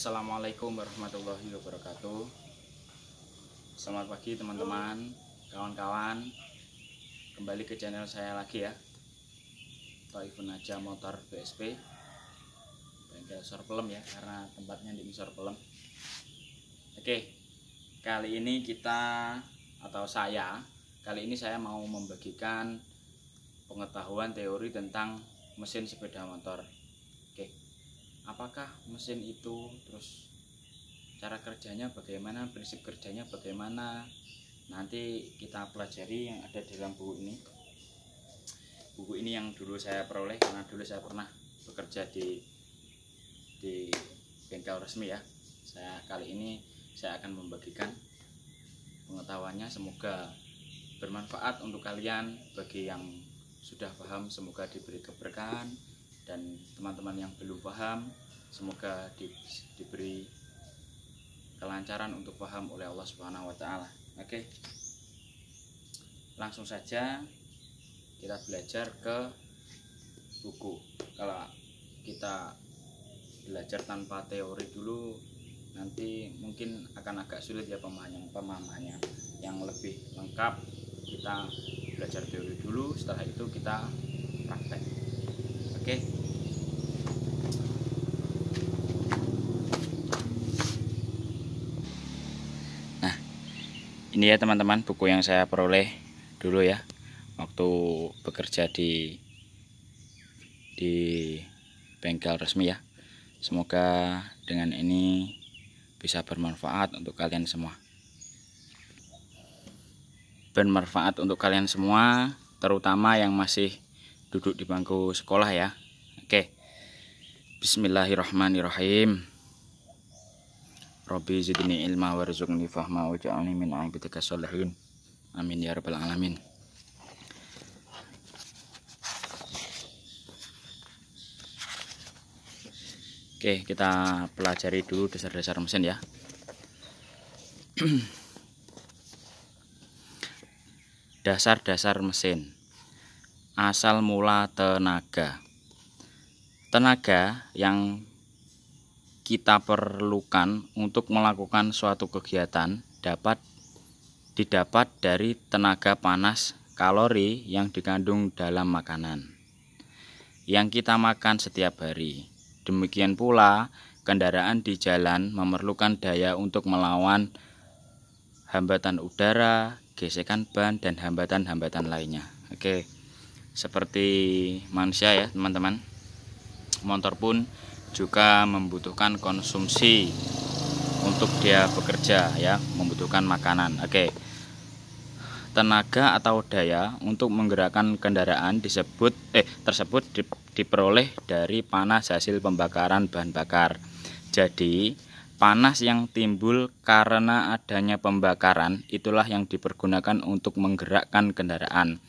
Assalamualaikum warahmatullahi wabarakatuh. Selamat pagi teman-teman, kawan-kawan. Kembali ke channel saya lagi ya, Thaifun Aja Motor BSP, bengkel Sorpelem ya, karena tempatnya di Sorpelem. Oke, kali ini saya mau membagikan pengetahuan teori tentang mesin sepeda motor. Oke, apakah mesin itu, terus cara kerjanya bagaimana, prinsip kerjanya bagaimana, nanti kita pelajari yang ada di dalam buku ini. Buku ini yang dulu saya peroleh karena dulu saya pernah bekerja di bengkel resmi ya. Kali ini saya akan membagikan pengetahuannya, semoga bermanfaat untuk kalian. Bagi yang sudah paham semoga diberi keberkahan, dan teman-teman yang belum paham semoga diberi kelancaran untuk paham oleh Allah Subhanahu wa taala. Oke. Langsung saja kita belajar ke buku. Kalau kita belajar tanpa teori dulu nanti mungkin akan agak sulit ya pemahamannya. Yang lebih lengkap kita belajar teori dulu, setelah itu kita praktek. Oke. Nah, ini ya teman-teman buku yang saya peroleh dulu ya waktu bekerja di bengkel resmi ya. Semoga dengan ini bisa bermanfaat untuk kalian semua. Bermanfaat untuk kalian semua, terutama yang masih duduk di bangku sekolah ya. Oke. Bismillahirrahmanirrahim. Rabbi zidni ilma warzuqni fahma waj'alni min ibadika sholihin. Amin ya rabbal alamin. Oke, kita pelajari dulu dasar-dasar mesin ya. Dasar-dasar mesin. Asal mula tenaga. Tenaga yang kita perlukan untuk melakukan suatu kegiatan didapat dari tenaga panas kalori yang dikandung dalam makanan yang kita makan setiap hari. Demikian pula kendaraan di jalan memerlukan daya untuk melawan hambatan udara, gesekan ban, dan hambatan-hambatan lainnya. Oke, seperti manusia ya teman-teman, motor pun juga membutuhkan konsumsi untuk dia bekerja ya, membutuhkan makanan. Oke, tenaga atau daya untuk menggerakkan kendaraan tersebut diperoleh dari panas hasil pembakaran bahan bakar. Jadi panas yang timbul karena adanya pembakaran itulah yang dipergunakan untuk menggerakkan kendaraan.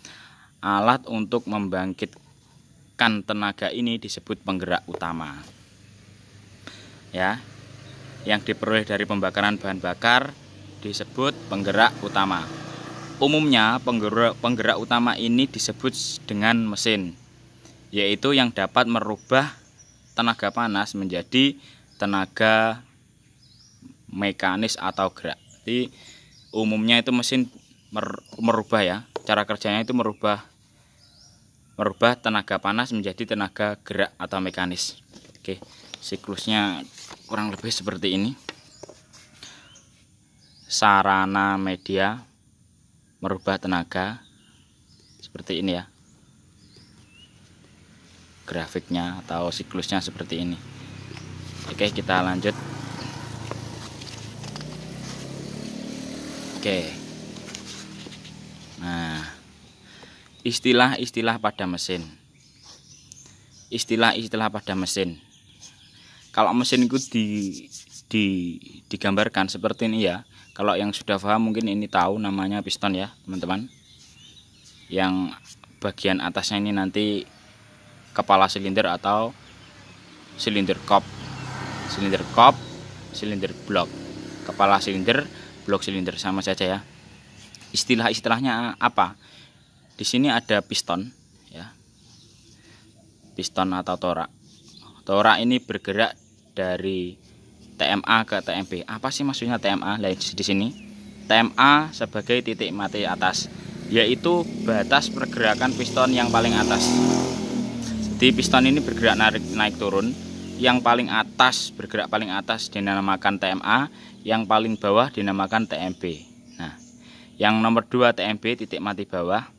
Alat untuk membangkitkan tenaga ini disebut penggerak utama. Ya, yang diperoleh dari pembakaran bahan bakar disebut penggerak utama. Umumnya penggerak utama ini disebut dengan mesin, yaitu yang dapat merubah tenaga panas menjadi tenaga mekanis atau gerak. Jadi umumnya itu mesin merubah ya, cara kerjanya itu merubah tenaga panas menjadi tenaga gerak atau mekanis. Oke, siklusnya kurang lebih seperti ini. Sarana media merubah tenaga seperti ini ya, grafiknya atau siklusnya seperti ini. Oke, kita lanjut. Oke. Nah, istilah-istilah pada mesin. Istilah-istilah pada mesin. Kalau mesin itu digambarkan seperti ini ya. Kalau yang sudah paham mungkin ini tahu namanya piston ya, teman-teman. Yang bagian atasnya ini nanti kepala silinder atau silinder kop. Silinder kop, silinder blok. Kepala silinder, blok silinder, sama saja ya. Istilah-istilahnya apa? Di sini ada piston ya. Piston atau torak. Torak ini bergerak dari TMA ke TMB. Apa sih maksudnya TMA? Nah, di sini TMA sebagai titik mati atas, yaitu batas pergerakan piston yang paling atas. Jadi piston ini bergerak naik turun. Yang paling atas bergerak paling atas dinamakan TMA, yang paling bawah dinamakan TMB. Nah, yang nomor 2 TMB titik mati bawah,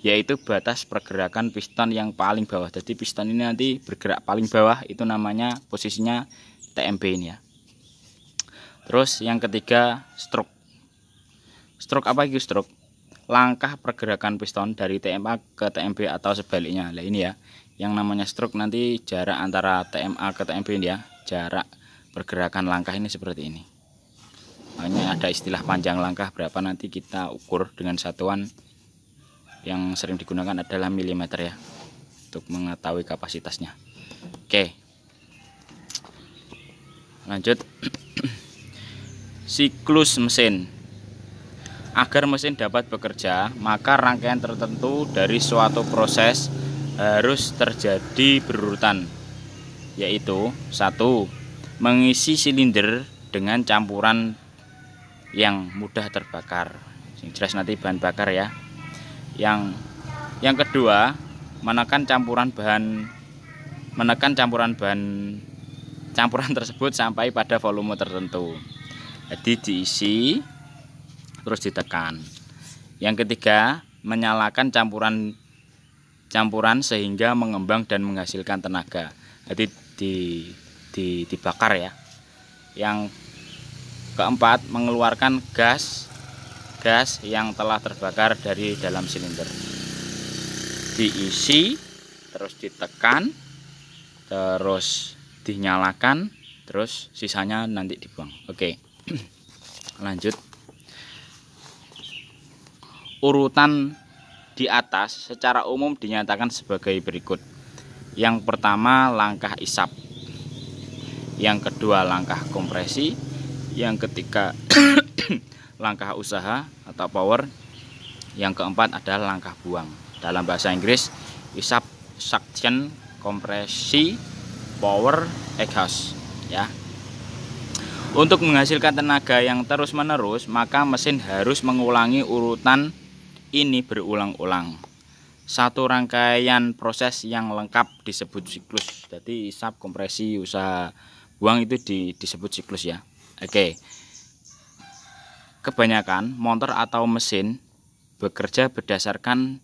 yaitu batas pergerakan piston yang paling bawah. Jadi piston ini nanti bergerak paling bawah, itu namanya posisinya TMB ini ya. Terus yang ketiga stroke. Stroke apa itu stroke? Langkah pergerakan piston dari TMA ke TMB atau sebaliknya. Nah ini ya, yang namanya stroke nanti jarak antara TMA ke TMB ini ya, jarak pergerakan langkah ini seperti ini. Makanya ada istilah panjang langkah berapa, nanti kita ukur dengan satuan yang sering digunakan adalah milimeter ya, untuk mengetahui kapasitasnya. Oke, lanjut. Siklus mesin. Agar mesin dapat bekerja, maka rangkaian tertentu dari suatu proses harus terjadi berurutan, yaitu 1. Mengisi silinder dengan campuran yang mudah terbakar. Yang jelas nanti bahan bakar ya. Yang kedua, menekan campuran campuran tersebut sampai pada volume tertentu. Jadi diisi terus ditekan. Yang ketiga, menyalakan campuran sehingga mengembang dan menghasilkan tenaga. Jadi dibakar ya. Yang keempat, mengeluarkan gas yang telah terbakar dari dalam silinder. Diisi, terus ditekan, terus dinyalakan, terus sisanya nanti dibuang. Oke. Lanjut. Urutan di atas secara umum dinyatakan sebagai berikut. Yang pertama langkah isap, yang kedua langkah kompresi, yang ketiga langkah usaha atau power, yang keempat adalah langkah buang. Dalam bahasa Inggris, isap, suction, kompresi, power, exhaust ya. Untuk menghasilkan tenaga yang terus-menerus, maka mesin harus mengulangi urutan ini berulang-ulang. Satu rangkaian proses yang lengkap disebut siklus. Jadi isap, kompresi, usaha, buang itu disebut siklus ya. Oke. Kebanyakan motor atau mesin bekerja berdasarkan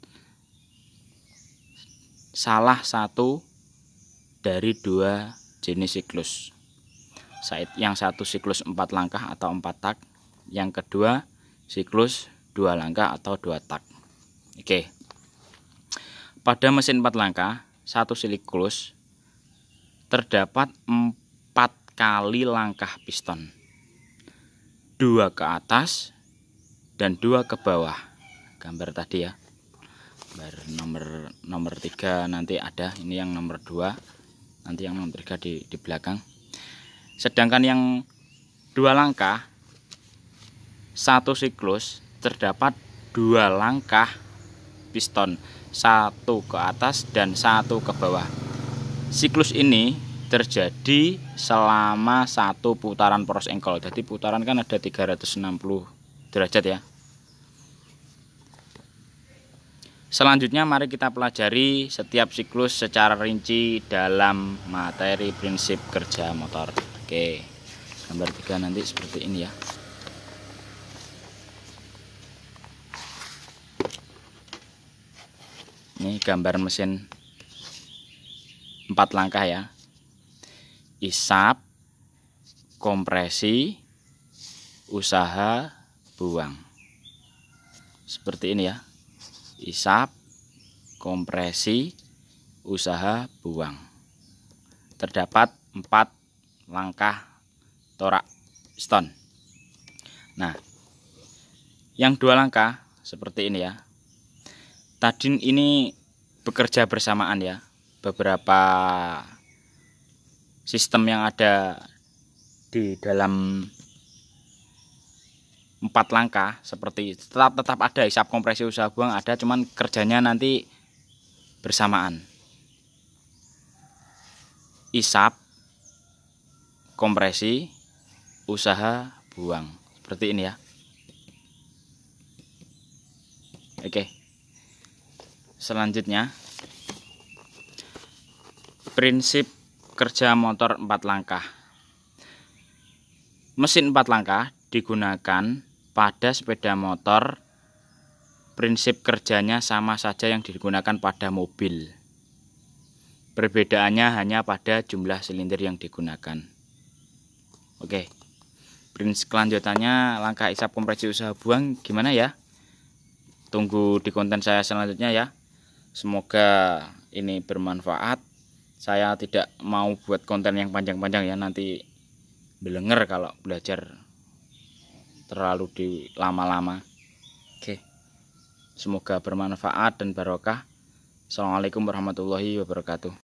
salah satu dari 2 jenis siklus. Yang satu siklus 4 langkah atau 4 tak, yang kedua siklus 2 langkah atau 2 tak. Oke. Pada mesin 4 langkah, satu siklus terdapat 4 kali langkah piston. 2 ke atas dan 2 ke bawah. Gambar tadi ya. Gambar nomor 3 nanti ada, ini yang nomor 2. Nanti yang nomor 3 di belakang. Sedangkan yang 2 langkah, satu siklus terdapat 2 langkah piston, 1 ke atas dan 1 ke bawah. Siklus ini terjadi selama 1 putaran poros engkol. Jadi putaran kan ada 360 derajat ya. Selanjutnya mari kita pelajari setiap siklus secara rinci dalam materi prinsip kerja motor. Oke, gambar 3 nanti seperti ini ya. Ini gambar mesin 4 langkah ya. Isap, kompresi, usaha, buang. Seperti ini ya. Isap, kompresi, usaha, buang. Terdapat 4 langkah torak piston. Nah, yang 2 langkah seperti ini ya. Tadi ini bekerja bersamaan ya. Beberapa sistem yang ada di dalam 4 langkah seperti tetap ada isap, kompresi, usaha, buang ada, cuman kerjanya nanti bersamaan. Isap, kompresi, usaha buang. Seperti ini ya. Oke. Selanjutnya, prinsip kerja motor 4 langkah. Mesin 4 langkah digunakan pada sepeda motor. Prinsip kerjanya sama saja yang digunakan pada mobil. Perbedaannya hanya pada jumlah silinder yang digunakan. Oke. Prinsip kelanjutannya langkah isap, kompresi, usaha buang gimana ya? Tunggu di konten saya selanjutnya ya. Semoga ini bermanfaat. Saya tidak mau buat konten yang panjang-panjang ya, nanti belenger kalau belajar terlalu lama-lama. Oke. Semoga bermanfaat dan barokah. Assalamualaikum warahmatullahi wabarakatuh.